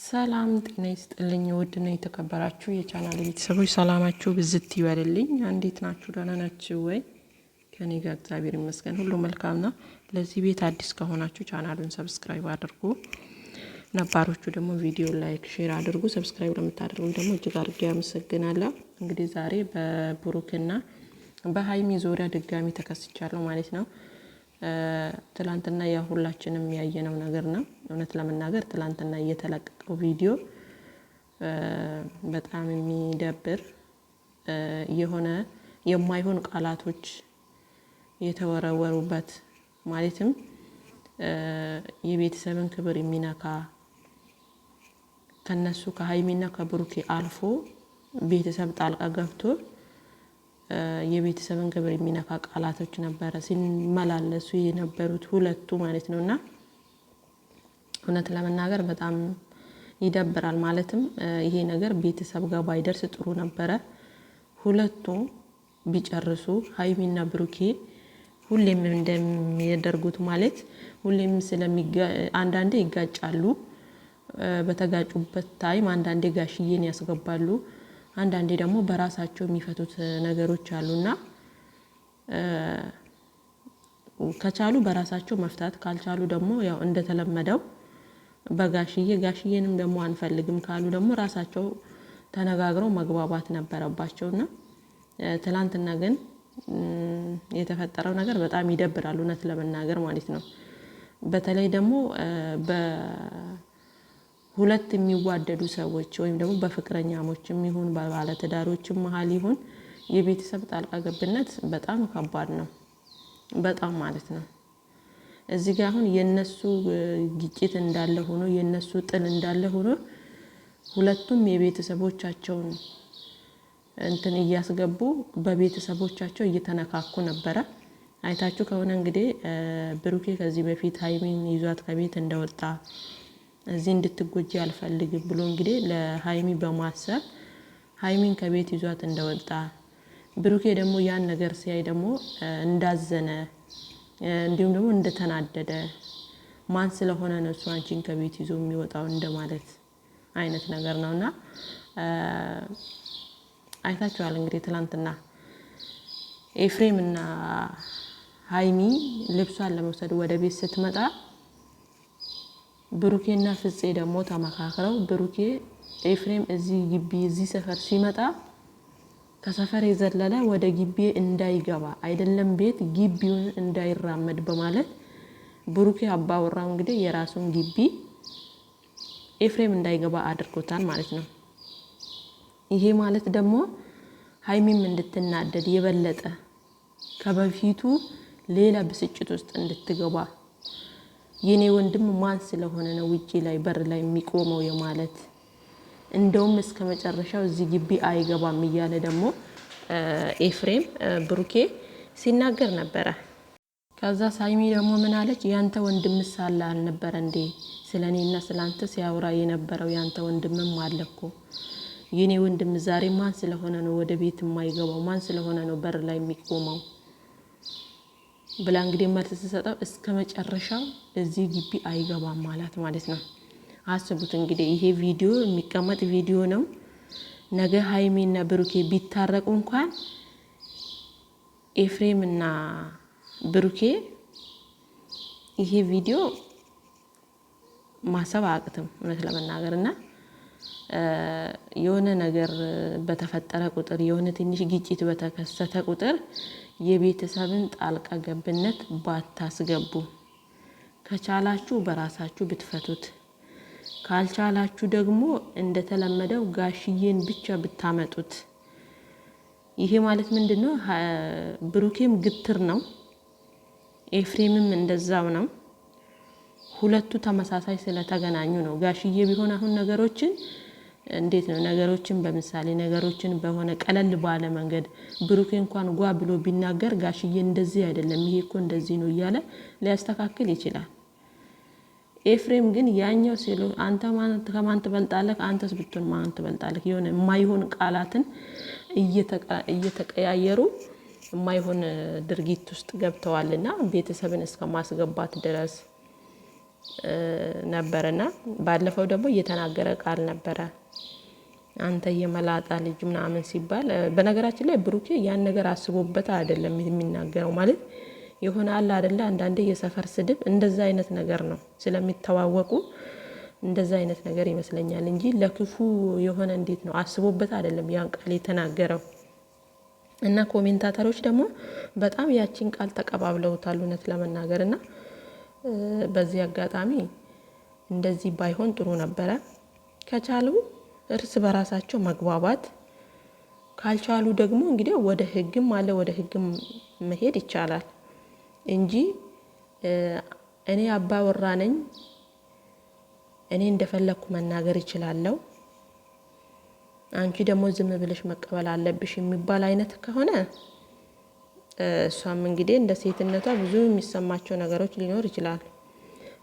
ሰላም ጤና ይስጥልኝ ውድና የተከበራችሁ የቻናል ቤተሰቦች ሰላማችሁ ብዝት ይበልልኝ። እንዴት ናችሁ? ደህና ናችሁ ወይ? ከኔ ጋር እግዚአብሔር ይመስገን ሁሉ መልካም ነው። ለዚህ ቤት አዲስ ከሆናችሁ ቻናሉን ሰብስክራይብ አድርጉ። ነባሮቹ ደግሞ ቪዲዮ ላይክ ሼር አድርጉ። ሰብስክራይብ ለምታደርጉ ደግሞ እጅግ አድርጌ አመሰግናለሁ። እንግዲህ ዛሬ በብሩክና በሀይሚ ዙሪያ ድጋሚ ተከስቻለሁ ማለት ነው። ትላንትና ያ ሁላችንም ያየነው ነገር ነው። እውነት ለመናገር ትላንትና እየተለቀቀው ቪዲዮ በጣም የሚደብር የሆነ የማይሆን ቃላቶች የተወረወሩበት ማለትም የቤተሰብን ክብር የሚነካ ከነሱ ከሀይሚና ከብሩኬ አልፎ ቤተሰብ ጣልቃ ገብቶ የቤተሰብን ክብር የሚነካ ቃላቶች ነበረ ሲመላለሱ የነበሩት ሁለቱ ማለት ነውና እውነት ለመናገር በጣም ይደብራል። ማለትም ይሄ ነገር ቤተሰብ ጋር ባይደርስ ጥሩ ነበረ። ሁለቱም ቢጨርሱ ሀይሚና ብሩኬ ሁሌም እንደሚያደርጉት ማለት ሁሌም አንዳንዴ ይጋጫሉ። በተጋጩበት ታይም አንዳንዴ ጋሽዬን ያስገባሉ። አንዳንዴ ደግሞ በራሳቸው የሚፈቱት ነገሮች አሉና ከቻሉ በራሳቸው መፍታት ካልቻሉ ደግሞ ያው እንደተለመደው ጋሽዬንም ደግሞ አንፈልግም ካሉ ደግሞ ራሳቸው ተነጋግረው መግባባት ነበረባቸውና ትላንትና ግን የተፈጠረው ነገር በጣም ይደብራል እውነት ለመናገር ማለት ነው። በተለይ ደግሞ ሁለት የሚዋደዱ ሰዎች ወይም ደግሞ በፍቅረኛሞችም ይሁን በባለትዳሮችም መሀል ይሁን የቤተሰብ ጣልቃ ገብነት በጣም ከባድ ነው። በጣም ማለት ነው። እዚህ ጋር አሁን የነሱ ግጭት እንዳለ ሆኖ የነሱ ጥል እንዳለ ሆኖ ሁለቱም የቤተሰቦቻቸውን እንትን እያስገቡ በቤተሰቦቻቸው እየተነካኩ ነበረ። አይታችሁ ከሆነ እንግዲህ ብሩኬ ከዚህ በፊት ሀይሚን ይዟት ከቤት እንደወጣ እዚህ እንድትጎጂ አልፈልግም ብሎ እንግዲህ ለሀይሚ በማሰብ ሀይሚን ከቤት ይዟት እንደወጣ ብሩኬ ደግሞ ያን ነገር ሲያይ ደግሞ እንዳዘነ እንዲሁም ደግሞ እንደተናደደ ማን ስለሆነ ነው እሱ አንቺን ከቤት ይዞ የሚወጣው እንደማለት አይነት ነገር ነውና አይታችኋል እንግዲህ ትላንትና ኤፍሬም እና ሀይሚ ልብሷን ለመውሰድ ወደ ቤት ስትመጣ ብሩኬና ፍፄ ደግሞ ተመካክረው ብሩኬ ኤፍሬም እዚህ ግቢ እዚህ ሰፈር ሲመጣ ከሰፈር የዘለለ ወደ ግቢ እንዳይገባ አይደለም ቤት ግቢውን እንዳይራመድ በማለት ብሩኬ አባወራው እንግዲህ የራሱን ግቢ ኤፍሬም እንዳይገባ አድርጎታል ማለት ነው። ይሄ ማለት ደግሞ ሀይሚም እንድትናደድ የበለጠ ከበፊቱ ሌላ ብስጭት ውስጥ እንድትገባ የኔ ወንድም ማን ስለሆነ ነው ውጪ ላይ በር ላይ የሚቆመው የማለት እንደውም እስከ መጨረሻው እዚህ ግቢ አይገባም እያለ ደግሞ ኤፍሬም ብሩኬ ሲናገር ነበረ። ከዛ ሀይሚ ደግሞ ምን አለች? ያንተ ወንድም ሳለ አልነበረ እንዴ ስለኔና ስላንተ ሲያወራ የነበረው? ያንተ ወንድምም አለኮ የኔ ወንድም ዛሬ ማን ስለሆነ ነው ወደ ቤት የማይገባው? ማን ስለሆነ ነው በር ላይ የሚቆመው ብላ እንግዲህ መልስ ስትሰጠው እስከ መጨረሻው እዚህ ግቢ አይገባም ማለት ነው። አስቡት እንግዲህ ይሄ ቪዲዮ የሚቀመጥ ቪዲዮ ነው። ነገ ሀይሚና ብሩኬ ቢታረቁ እንኳን ኤፍሬም እና ብሩኬ ይሄ ቪዲዮ ማሰብ አቅትም እውነት ለመናገርና የሆነ ነገር በተፈጠረ ቁጥር የሆነ ትንሽ ግጭት በተከሰተ ቁጥር የቤተሰብን ጣልቃ ገብነት ባታስገቡ፣ ከቻላችሁ በራሳችሁ ብትፈቱት፣ ካልቻላችሁ ደግሞ እንደተለመደው ጋሽዬን ብቻ ብታመጡት። ይሄ ማለት ምንድነው? ብሩኬም ግትር ነው፣ ኤፍሬምም እንደዛው ነው። ሁለቱ ተመሳሳይ ስለተገናኙ ነው። ጋሽዬ ቢሆን አሁን ነገሮችን እንዴት ነው ነገሮችን በምሳሌ ነገሮችን በሆነ ቀለል ባለ መንገድ ብሩኬ እንኳን ጓ ብሎ ቢናገር ጋሽዬ እንደዚህ አይደለም ይሄ እኮ እንደዚህ ነው እያለ ሊያስተካክል ይችላል። ኤፍሬም ግን ያኛው ሲሉ አንተ ከማን ትበልጣለህ? አንተስ ብትሆን ማን ትበልጣለህ? የሆነ የማይሆን ቃላትን እየተቀያየሩ የማይሆን ድርጊት ውስጥ ገብተዋልና ቤተሰብን እስከ ማስገባት ድረስ ነበርና ባለፈው ደግሞ እየተናገረ ቃል ነበረ አንተ የመላጣ ልጅ ምናምን ሲባል በነገራችን ላይ ብሩኬ ያን ነገር አስቦበት አይደለም የሚናገረው ማለት የሆነ አለ አይደለ አንዳንዴ የሰፈር ስድብ እንደዛ አይነት ነገር ነው ስለሚተዋወቁ እንደዛ አይነት ነገር ይመስለኛል እንጂ ለክፉ የሆነ እንዴት ነው አስቦበት አይደለም ያን ቃል የተናገረው እና ኮሜንታተሮች ደግሞ በጣም ያቺን ቃል ተቀባብለውታል እውነት ለመናገርና በዚህ አጋጣሚ እንደዚህ ባይሆን ጥሩ ነበረ ከቻሉ እርስ በራሳቸው መግባባት ካልቻሉ ደግሞ እንግዲህ ወደ ህግም አለ ወደ ህግም መሄድ ይቻላል እንጂ እኔ አባወራ ነኝ እኔ እንደፈለኩ መናገር ይችላልው አንቺ ደግሞ ዝም ብለሽ መቀበል አለብሽ የሚባል አይነት ከሆነ እሷም እንግዲህ እንደ ሴትነቷ ብዙ የሚሰማቸው ነገሮች ሊኖር ይችላል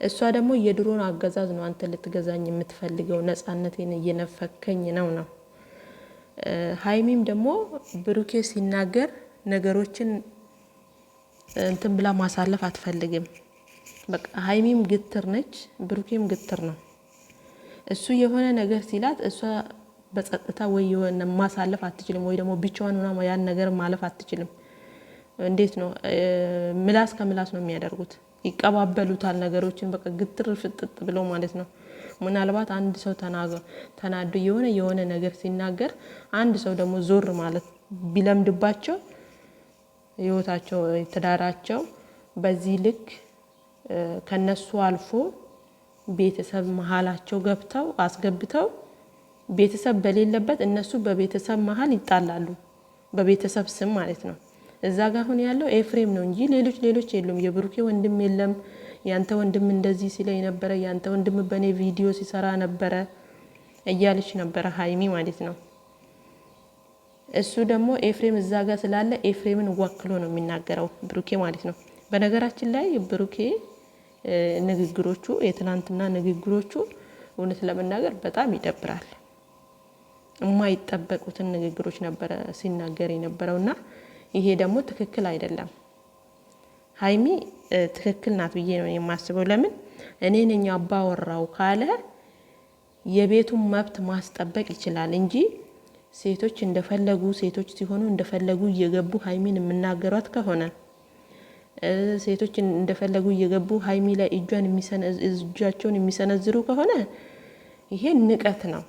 እሷ ደግሞ የድሮን አገዛዝ ነው አንተ ልትገዛኝ የምትፈልገው ነፃነቴን እየነፈከኝ ነው ሃይሚም ደግሞ ብሩኬ ሲናገር ነገሮችን እንትን ብላ ማሳለፍ አትፈልግም በቃ ሃይሚም ግትር ነች ብሩኬም ግትር ነው እሱ የሆነ ነገር ሲላት እሷ በጸጥታ ወይ የሆነ ማሳለፍ አትችልም ወይ ደግሞ ብቻዋን ሆና ያን ነገር ማለፍ አትችልም እንዴት ነው ምላስ ከምላስ ነው የሚያደርጉት ይቀባበሉታል ነገሮችን በቃ ግትር ፍጥጥ ብለው ማለት ነው ምናልባት አንድ ሰው ተናዶ የሆነ ነገር ሲናገር አንድ ሰው ደግሞ ዞር ማለት ቢለምድባቸው ህይወታቸው ትዳራቸው በዚህ ልክ ከነሱ አልፎ ቤተሰብ መሃላቸው ገብተው አስገብተው ቤተሰብ በሌለበት እነሱ በቤተሰብ መሃል ይጣላሉ በቤተሰብ ስም ማለት ነው እዛ ጋር አሁን ያለው ኤፍሬም ነው እንጂ ሌሎች የሉም የብሩኬ ወንድም የለም ያንተ ወንድም እንደዚህ ሲለኝ ነበር ያንተ ወንድም በኔ ቪዲዮ ሲሰራ ነበር እያለች ነበር ሃይሚ ማለት ነው እሱ ደግሞ ኤፍሬም እዛ ጋር ስላለ ኤፍሬምን ወክሎ ነው የሚናገረው ብሩኬ ማለት ነው በነገራችን ላይ ብሩኬ ንግግሮቹ የትናንትና ንግግሮቹ እውነት ለመናገር በጣም ይደብራል የማይጠበቁትን ንግግሮች ነበር ሲናገር የነበረውና ይሄ ደግሞ ትክክል አይደለም ሃይሚ ትክክል ናት ብዬ ነው የማስበው ለምን እኔ ነኝ አባወራው ካለ የቤቱን መብት ማስጠበቅ ይችላል እንጂ ሴቶች እንደፈለጉ ሴቶች ሲሆኑ እንደፈለጉ እየገቡ ሃይሚን የምናገሯት ከሆነ ሴቶች እንደፈለጉ እየገቡ ሃይሚ ላይ እጃቸውን የሚሰነዝሩ ከሆነ ይሄ ንቀት ነው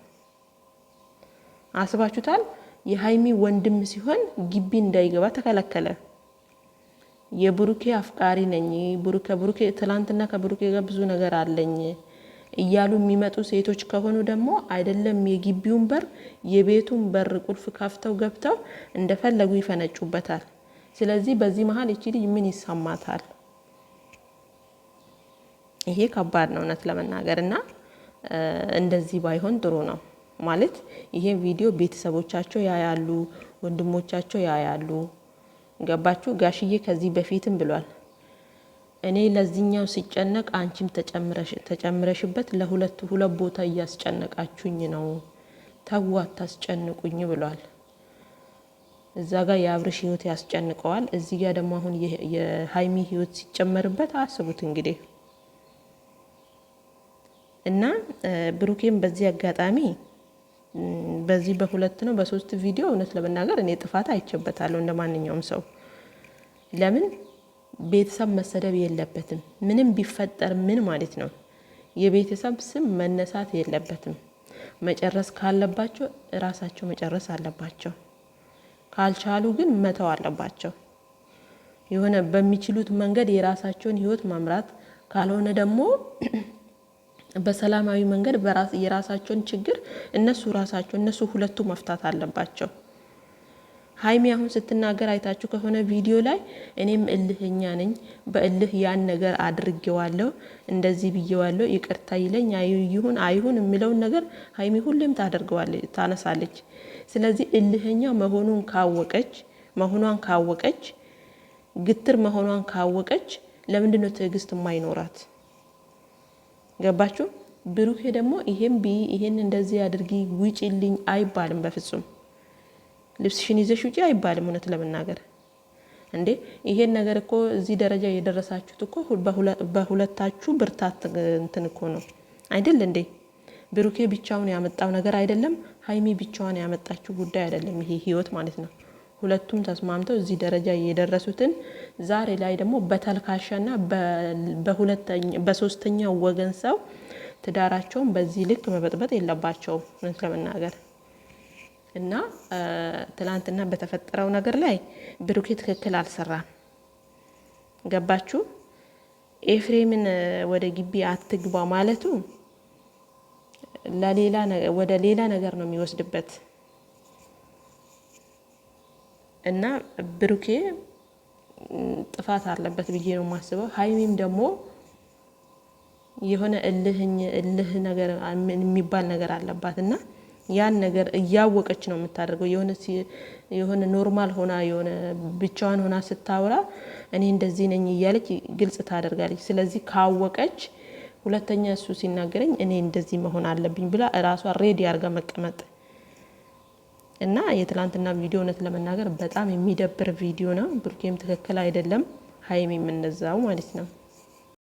አስባችሁታል የሃይሚ ወንድም ሲሆን ግቢ እንዳይገባ ተከለከለ የብሩኬ አፍቃሪ ነኝ ብሩኬ ትላንትና ከብሩኬ ጋር ብዙ ነገር አለኝ እያሉ የሚመጡ ሴቶች ከሆኑ ደግሞ አይደለም የግቢውን በር የቤቱን በር ቁልፍ ከፍተው ገብተው እንደፈለጉ ይፈነጩበታል ስለዚህ በዚህ መሃል እቺ ልጅ ምን ይሰማታል ይሄ ከባድ ነው እውነት ለመናገርና እንደዚህ ባይሆን ጥሩ ነው ማለት ይሄ ቪዲዮ ቤተሰቦቻቸው ያያሉ ወንድሞቻቸው ያያሉ ገባችሁ ጋሽዬ ከዚህ በፊትም ብሏል እኔ ለዚህኛው ሲጨነቅ አንቺም ተጨምረሽበት ለሁለት ቦታ እያስጨነቃችሁኝ ነው ተዋት ታስጨንቁኝ ብሏል እዛ ጋር የአብርሽ ህይወት ያስጨንቀዋል እዚህ ጋር ደግሞ አሁን የሃይሚ ህይወት ሲጨመርበት አስቡት እንግዲህ እና ብሩኬም በዚህ አጋጣሚ በዚህ በሁለት ነው በሶስት ቪዲዮ እውነት ለመናገር እኔ ጥፋት አይቼበታለሁ እንደማንኛውም ሰው ለምን ቤተሰብ መሰደብ የለበትም ምንም ቢፈጠር ምን ማለት ነው የቤተሰብ ስም መነሳት የለበትም መጨረስ ካለባቸው ራሳቸው መጨረስ አለባቸው ካልቻሉ ግን መተው አለባቸው የሆነ በሚችሉት መንገድ የራሳቸውን ህይወት መምራት ካልሆነ ደግሞ በሰላማዊ መንገድ የራሳቸውን ችግር እነሱ ሁለቱ መፍታት አለባቸው ሃይሚ አሁን ስትናገር አይታችሁ ከሆነ ቪዲዮ ላይ እኔም እልህኛ ነኝ በእልህ ያን ነገር አድርጌዋለሁ እንደዚህ ብዬዋለሁ ይቅርታ ይለኝ አይሁን የሚለው ነገር ሃይሚ ሁሌም ታነሳለች ስለዚህ እልህኛ መሆኗን ካወቀች ግትር መሆኗን ካወቀች ለምንድን ነው ትዕግስት የማይኖራት ገባችሁ ብሩኬ ደግሞ ይሄን እንደዚህ አድርጊ ውጪልኝ አይባልም በፍጹም ልብስሽን ይዘሽ ውጪ አይባልም እውነት ለመናገር እንዴ ይሄን ነገር እኮ እዚህ ደረጃ የደረሳችሁት እኮ በሁለታችሁ ብርታት እንትን እኮ ነው አይደል እንዴ? ብሩኬ ብቻውን ያመጣው ነገር አይደለም፣ ሀይሚ ብቻዋን ያመጣችው ጉዳይ አይደለም። ይሄ ህይወት ማለት ነው። ሁለቱም ተስማምተው እዚህ ደረጃ የደረሱትን ዛሬ ላይ ደግሞ በተልካሻና በሶስተኛው ወገን ሰው ትዳራቸውን በዚህ ልክ መበጥበጥ የለባቸውም እውነት ለመናገር እና ትላንትና በተፈጠረው ነገር ላይ ብሩኬ ትክክል አልሰራም። ገባችሁ? ኤፍሬምን ወደ ግቢ አትግባ ማለቱ ወደ ሌላ ነገር ነው የሚወስድበት እና ብሩኬ ጥፋት አለበት ብዬ ነው የማስበው። ሀይሚም ደግሞ የሆነ እልህ ነገር የሚባል ነገር አለባት እና ያን ነገር እያወቀች ነው የምታደርገው። የሆነ ኖርማል ሆና የሆነ ብቻዋን ሆና ስታወራ እኔ እንደዚህ ነኝ እያለች ግልጽ ታደርጋለች። ስለዚህ ካወቀች ሁለተኛ እሱ ሲናገረኝ እኔ እንደዚህ መሆን አለብኝ ብላ እራሷ ሬዲ አድርጋ መቀመጥ እና የትላንትና ቪዲዮ እውነት ለመናገር በጣም የሚደብር ቪዲዮ ነው። ብሩኬም ትክክል አይደለም፣ ሀይሚም እንደዛው ማለት ነው።